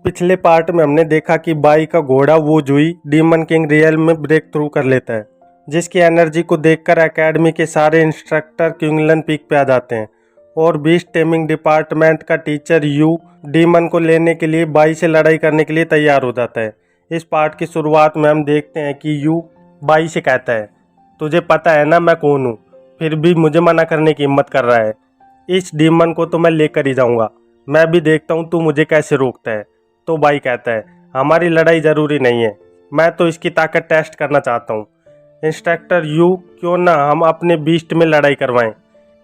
पिछले पार्ट में हमने देखा कि बाई का घोड़ा वू जुई डीमन किंग रियल में ब्रेक थ्रू कर लेता है, जिसकी एनर्जी को देखकर एकेडमी के सारे इंस्ट्रक्टर क्विंगलन पीक पे आ जाते हैं और बीस्ट टेमिंग डिपार्टमेंट का टीचर यू डीमन को लेने के लिए बाई से लड़ाई करने के लिए तैयार हो जाता है। इस पार्ट की शुरुआत में हम देखते हैं कि यू बाई से कहता है, तुझे पता है ना मैं कौन हूँ, फिर भी मुझे मना करने की हिम्मत कर रहा है। इस डीमन को तो मैं लेकर ही जाऊँगा, मैं भी देखता हूँ तू मुझे कैसे रोकता है। तो बाई कहता है, हमारी लड़ाई ज़रूरी नहीं है, मैं तो इसकी ताकत टेस्ट करना चाहता हूँ। इंस्ट्रक्टर यू, क्यों ना हम अपने बीस्ट में लड़ाई करवाएं।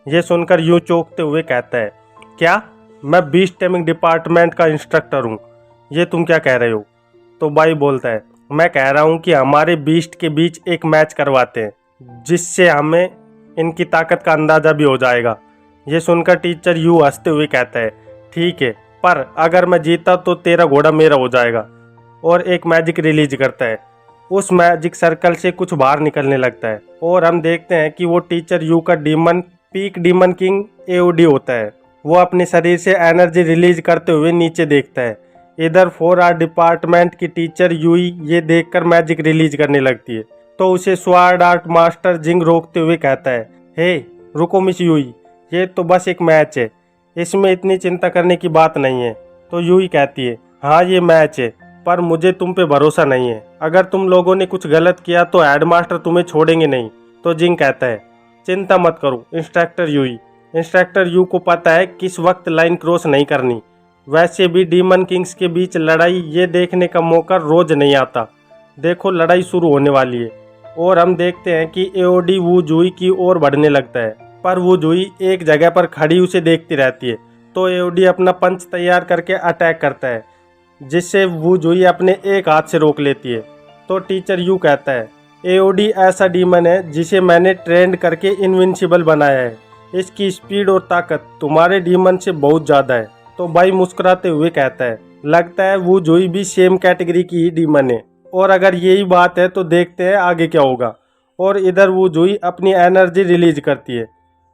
ये सुनकर यू चौंकते हुए कहता है, क्या मैं बीस्ट टेमिंग डिपार्टमेंट का इंस्ट्रक्टर हूँ, ये तुम क्या कह रहे हो। तो बाई बोलता है, मैं कह रहा हूँ कि हमारे बीस्ट के बीच एक मैच करवाते हैं, जिससे हमें इनकी ताकत का अंदाज़ा भी हो जाएगा। ये सुनकर टीचर यू हंसते हुए कहता है, ठीक है, पर अगर मैं जीता तो तेरा घोड़ा मेरा हो जाएगा। और एक मैजिक रिलीज करता है। उस मैजिक सर्कल से कुछ बाहर निकलने लगता है और हम देखते हैं कि वो टीचर यू का demon peak demon king AOD होता है। वो अपने शरीर से एनर्जी रिलीज करते हुए नीचे देखता है। इधर 4R डिपार्टमेंट की टीचर यूई ये देखकर मैजिक रिलीज करने लगती है, तो उसे स्वॉर्ड आर्ट मास्टर जिंग रोकते हुए कहता है, हे रुको मिस यूई, ये तो बस एक मैच है, इसमें इतनी चिंता करने की बात नहीं है। तो यूई कहती है, हाँ ये मैच है, पर मुझे तुम पे भरोसा नहीं है, अगर तुम लोगों ने कुछ गलत किया तो हेडमास्टर तुम्हें छोड़ेंगे नहीं। तो जिंग कहता है, चिंता मत करो इंस्ट्रक्टर यूई। इंस्ट्रक्टर यू को पता है किस वक्त लाइन क्रॉस नहीं करनी। वैसे भी डीमन किंग्स के बीच लड़ाई ये देखने का मौका रोज नहीं आता। देखो लड़ाई शुरू होने वाली है। और हम देखते हैं कि एओडी वू जुई की ओर बढ़ने लगता है, पर वो जुई एक जगह पर खड़ी उसे देखती रहती है। तो एओडी अपना पंच तैयार करके अटैक करता है, जिससे वो जुई अपने एक हाथ से रोक लेती है। तो टीचर यू कहता है, एओडी ऐसा डीमन है जिसे मैंने ट्रेंड करके इनविंसिबल बनाया है, इसकी स्पीड और ताकत तुम्हारे डीमन से बहुत ज़्यादा है। तो बाई मुस्कुराते हुए कहता है, लगता है वो जुई भी सेम कैटेगरी की ही डीमन है, और अगर यही बात है तो देखते हैं आगे क्या होगा। और इधर वो जुई अपनी एनर्जी रिलीज करती है,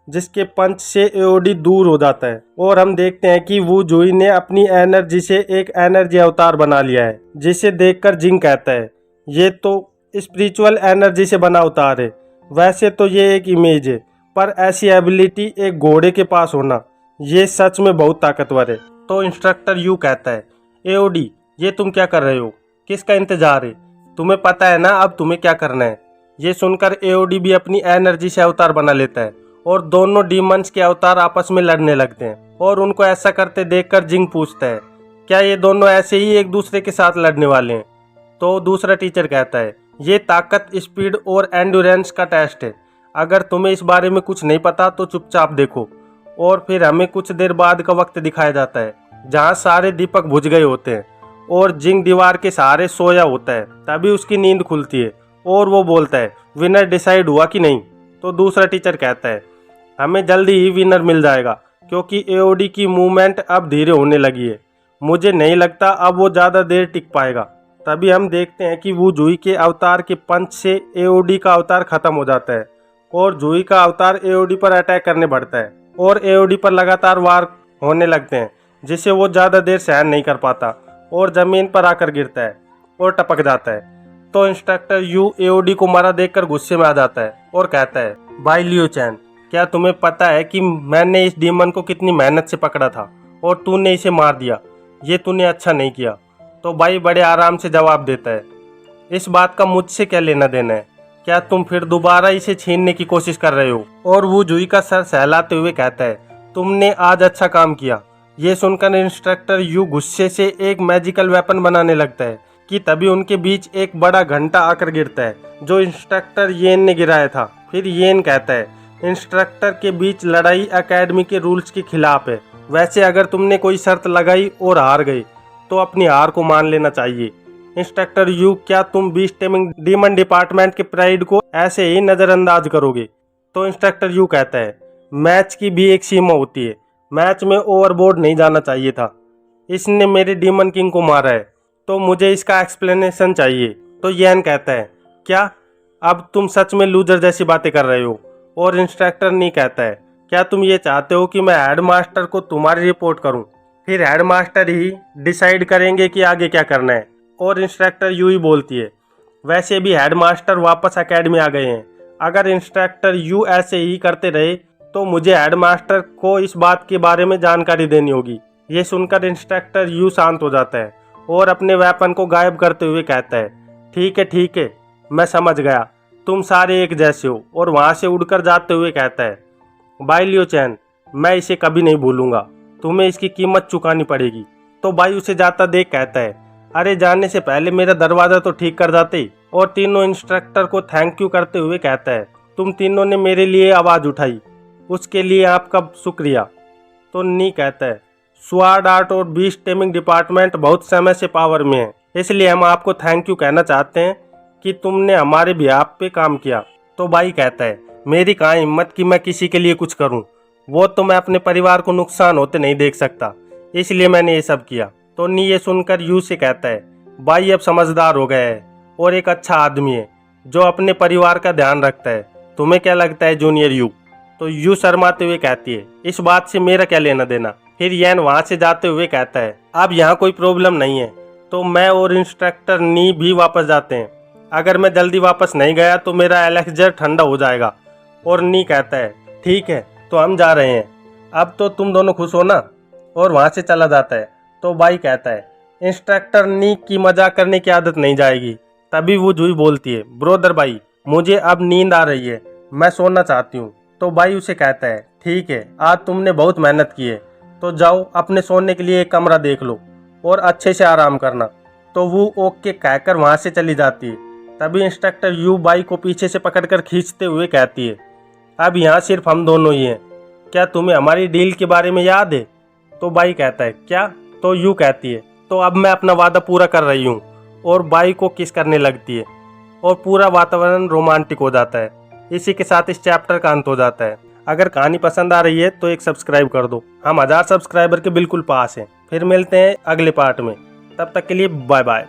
जिसके पंच से एओडी दूर हो जाता है। और हम देखते हैं कि वो जुई ने अपनी एनर्जी से एक एनर्जी अवतार बना लिया है, जिसे देखकर जिंग कहता है, ये तो स्पिरिचुअल एनर्जी से बना अवतार है। वैसे तो ये एक इमेज है, पर ऐसी एबिलिटी एक घोड़े के पास होना, ये सच में बहुत ताकतवर है। तो इंस्ट्रक्टर यू कहता है, एओडी ये तुम क्या कर रहे हो, किसका इंतजार है, तुम्हें पता है ना अब तुम्हें क्या करना है। ये सुनकर एओडी भी अपनी एनर्जी से अवतार बना लेता है और दोनों डीमंस के अवतार आपस में लड़ने लगते हैं। और उनको ऐसा करते देखकर जिंग पूछता है, क्या ये दोनों ऐसे ही एक दूसरे के साथ लड़ने वाले हैं। तो दूसरा टीचर कहता है, ये ताकत, स्पीड और एंड्योरेंस का टेस्ट है, अगर तुम्हें इस बारे में कुछ नहीं पता तो चुपचाप देखो। और फिर हमें कुछ देर बाद का वक्त दिखाया जाता है, जहाँ सारे दीपक बुझ गए होते हैं और जिंग दीवार के सहारे सोया होता है। तभी उसकी नींद खुलती है और वो बोलता है, विनर डिसाइड हुआ कि नहीं। तो दूसरा टीचर कहता है, हमें जल्दी ही विनर मिल जाएगा, क्योंकि एओडी की मूवमेंट अब धीरे होने लगी है, मुझे नहीं लगता अब वो ज़्यादा देर टिक पाएगा। तभी हम देखते हैं कि वो जुई के अवतार के पंच से एओडी का अवतार खत्म हो जाता है और जुई का अवतार एओडी पर अटैक करने बढ़ता है और एओडी पर लगातार वार होने लगते हैं, जिसे वो ज़्यादा देर सहन नहीं कर पाता और ज़मीन पर आकर गिरता है और टपक जाता है। तो इंस्ट्रक्टर यू एओडी को मरा देखकर गुस्से में आ जाता है और कहता है, भाई लियो चैन, क्या तुम्हें पता है कि मैंने इस डीमन को कितनी मेहनत से पकड़ा था और तूने इसे मार दिया, ये तूने अच्छा नहीं किया। तो भाई बड़े आराम से जवाब देता है, इस बात का मुझसे क्या लेना देना है, क्या तुम फिर दोबारा इसे छीनने की कोशिश कर रहे हो। और वो जुई का सर सहलाते हुए कहता है, तुमने आज अच्छा काम किया। ये सुनकर इंस्ट्रक्टर यू गुस्से से एक मैजिकल वेपन बनाने लगता है कि तभी उनके बीच एक बड़ा घंटा आकर गिरता है, जो इंस्ट्रक्टर येन ने गिराया था। फिर येन कहता है, इंस्ट्रक्टर के बीच लड़ाई एकेडमी के रूल्स के खिलाफ है, वैसे अगर तुमने कोई शर्त लगाई और हार गए तो अपनी हार को मान लेना चाहिए। इंस्ट्रक्टर यू, क्या तुम बीस्ट टेमिंग डीमन डिपार्टमेंट के प्राइड को ऐसे ही नज़रअंदाज करोगे। तो इंस्ट्रक्टर यू कहता है, मैच की भी एक सीमा होती है, मैच में ओवरबोर्ड नहीं जाना चाहिए था, इसने मेरे डीमन किंग को मारा है, तो मुझे इसका एक्सप्लेनेशन चाहिए। तो येन कहता है, क्या अब तुम सच में लूजर जैसी बातें कर रहे हो। और इंस्ट्रक्टर नहीं कहता है, क्या तुम ये चाहते हो कि मैं हेडमास्टर को तुम्हारी रिपोर्ट करूं। फिर हेडमास्टर ही डिसाइड करेंगे कि आगे क्या करना है। और इंस्ट्रक्टर यू ही बोलती है, वैसे भी हेडमास्टर वापस एकेडमी आ गए हैं, अगर इंस्ट्रक्टर यू ऐसे ही करते रहे तो मुझे हेडमास्टर को इस बात के बारे में जानकारी देनी होगी। ये सुनकर इंस्ट्रक्टर यू शांत हो जाता है और अपने वेपन को गायब करते हुए कहता है, ठीक है, मैं समझ गया, तुम सारे एक जैसे हो। और वहाँ से उड़कर जाते हुए कहता है, बाई लियो चैन, मैं इसे कभी नहीं भूलूंगा, तुम्हें इसकी कीमत चुकानी पड़ेगी। तो बाई उसे जाता देख कहता है, अरे जाने से पहले मेरा दरवाज़ा तो ठीक कर जाते। और तीनों इंस्ट्रक्टर को थैंक यू करते हुए कहता है, तुम तीनों ने मेरे लिए आवाज़ उठाई, उसके लिए आपका शुक्रिया। तो नी कहता है, स्वॉर्ड आर्ट और बीस्ट टेमिंग डिपार्टमेंट बहुत समय से पावर में है, इसलिए हम आपको थैंक यू कहना चाहते हैं कि तुमने हमारे बिहाफ पे काम किया। तो बाई कहता है, मेरी कहाँ हिम्मत कि मैं किसी के लिए कुछ करूं, वो तो मैं अपने परिवार को नुकसान होते नहीं देख सकता, इसलिए मैंने ये सब किया। तो नी ये सुनकर यू से कहता है, बाई अब समझदार हो गया है और एक अच्छा आदमी है जो अपने परिवार का ध्यान रखता है। तुम्हें क्या लगता है जूनियर यू? तो यू शर्माते हुए कहती है, इस बात से मेरा क्या लेना देना। फिर यैन वहाँ से जाते हुए कहता है, अब यहाँ कोई प्रॉब्लम नहीं है, तो मैं और इंस्ट्रक्टर नी भी वापस जाते हैं। अगर मैं जल्दी वापस नहीं गया तो मेरा एलेक्जर ठंडा हो जाएगा। और नी कहता है, ठीक है, तो हम जा रहे हैं, अब तो तुम दोनों खुश हो ना। और वहाँ से चला जाता है। तो बाई कहता है, इंस्ट्रक्टर नी की मजाक करने की आदत नहीं जाएगी। तभी वो जूही बोलती है, ब्रोदर बाई, मुझे अब नींद आ रही है, मैं सोना चाहती हूँ। तो बाई उसे कहता है, ठीक है, आज तुमने बहुत मेहनत की है, तो जाओ अपने सोने के लिए एक कमरा देख लो और अच्छे से आराम करना। तो वो ओके कहकर वहाँ से चली जाती है। तभी इंस्ट्रक्टर यू बाई को पीछे से पकड़कर खींचते हुए कहती है, अब यहाँ सिर्फ हम दोनों ही हैं, क्या तुम्हें हमारी डील के बारे में याद है? तो बाई कहता है, क्या? तो यू कहती है, तो अब मैं अपना वादा पूरा कर रही हूँ। और बाई को किस करने लगती है और पूरा वातावरण रोमांटिक हो जाता है। इसी के साथ इस चैप्टर का अंत हो जाता है। अगर कहानी पसंद आ रही है तो एक सब्सक्राइब कर दो, हम 1000 सब्सक्राइबर के बिल्कुल पास हैं। फिर मिलते हैं अगले पार्ट में, तब तक के लिए बाय बाय।